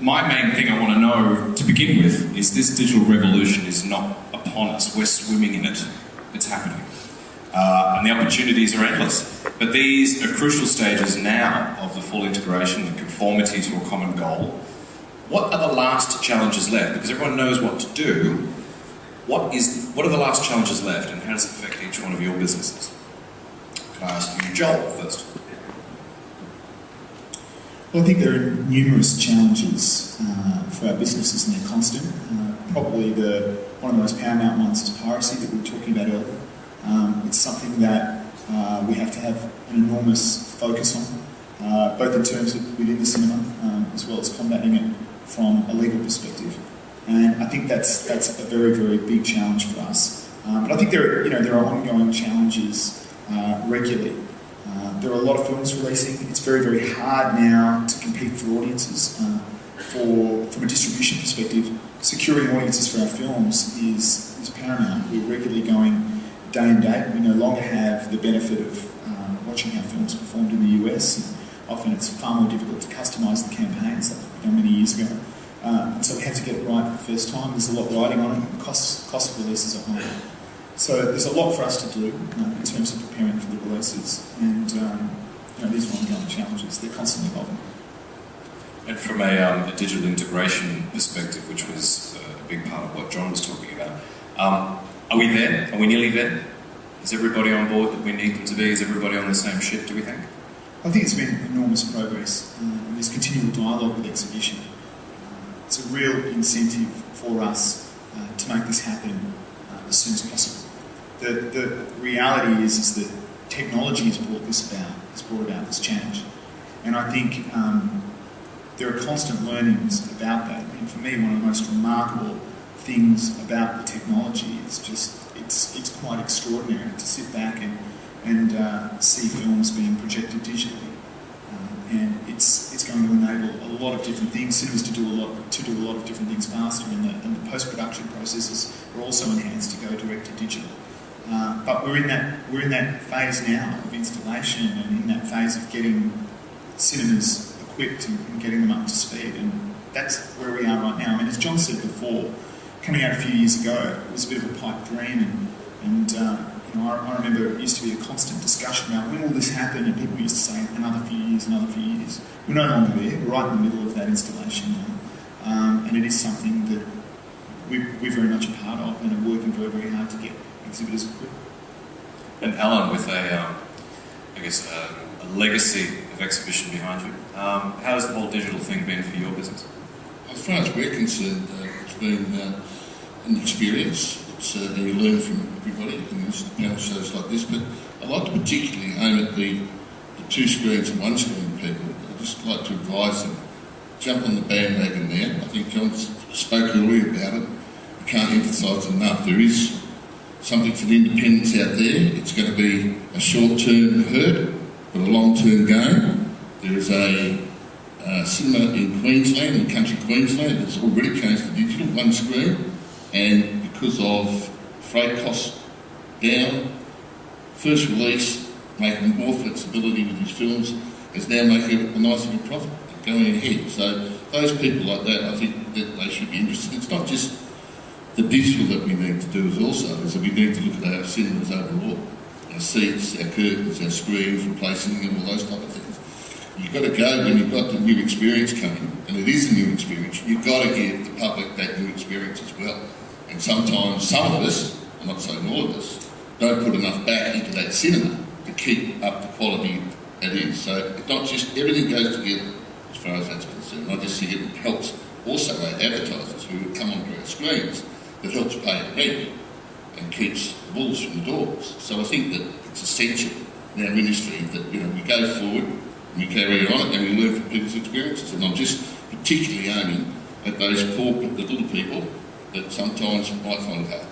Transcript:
my main thing I want to know to begin with is this digital revolution is not upon us. We're swimming in it. It's happening. And the opportunities are endless. But these are crucial stages now of the full integration, the conformity to a common goal. What are the last challenges left? Because everyone knows what to do. What are the last challenges left, and how does it affect each one of your businesses? Can I ask you, Joel, first? Well, I think there are numerous challenges for our businesses, and they're constant. Probably one of the most paramount ones is piracy that we were talking about earlier. It's something that we have to have an enormous focus on, both in terms of within the cinema, as well as combating it from a legal perspective. And I think that's a very, very big challenge for us. But I think there are ongoing challenges regularly. There are a lot of films releasing. It's very, very hard now to compete for audiences. From a distribution perspective, securing audiences for our films is paramount. We're regularly going day and date. We no longer have the benefit of watching our films performed in the US. And often it's far more difficult to customise the campaigns like we've done many years ago. And so we have to get it right for the first time. There's a lot riding on it. Cost of releases are high. So there's a lot for us to do in terms of preparing for the releases. And these are ongoing challenges. They're constantly evolving. And from a digital integration perspective, which was a big part of what John was talking about, are we there? Are we nearly there? Is everybody on board that we need them to be? Is everybody on the same ship, do we think? I think it's been enormous progress. And there's continual dialogue with exhibition. It's a real incentive for us to make this happen as soon as possible. The reality is that technology has brought about this change. And I think there are constant learnings about that. And for me, one of the most remarkable things about the technology is just, it's quite extraordinary to sit back and see films being projected digitally. And it's going to enable a lot of different things, cinemas to do a lot of different things faster, and the post-production processes are also enhanced to go direct to digital. But we're in that phase now of installation, and in that phase of getting cinemas equipped and getting them up to speed, and that's where we are right now. I mean, as John said before, coming out a few years ago, it was a bit of a pipe dream, and I remember it used to be a constant discussion about when will this happen, and people used to say another few years. We're no longer there. We're right in the middle of that installation now, and it is something that we're very much a part of, and are working very, very hard to get exhibitors equipped. And Allan, with a legacy of exhibition behind you, how has the whole digital thing been for your business? As far as we're concerned, it's been an experience. And you learn from everybody in shows like this, but I like to particularly aim at the two screens and one screen people. I just like to advise them, jump on the bandwagon there. I think John spoke earlier about it. I can't emphasise it enough. There is something for the independents out there. It's going to be a short-term herd, but a long-term game. There is a cinema in Queensland, in country Queensland, that's already changed to digital, one screen, and because of freight costs down, first release, making more flexibility with his films, is now making a nice little profit going ahead. So those people like that, I think that they should be interested. It's not just the digital that we need to do, is that we need to look at our cinemas overall. Our seats, our curtains, our screens, replacing them, all those type of things. You've got to go when you've got the new experience coming, and it is a new experience. You've got to give the public that new experience as well. And sometimes some of us, I'm not saying all of us, don't put enough back into that cinema to keep up the quality it is. So it's not just everything goes together as far as that's concerned. I just think it helps also our advertisers who come onto our screens, that helps pay a rent and keeps the wolves from the dogs. So I think that it's essential in our industry that we go forward, we carry on it, and we learn from people's experiences. And I'm just particularly aiming at those poor, the little people that sometimes might find it hard.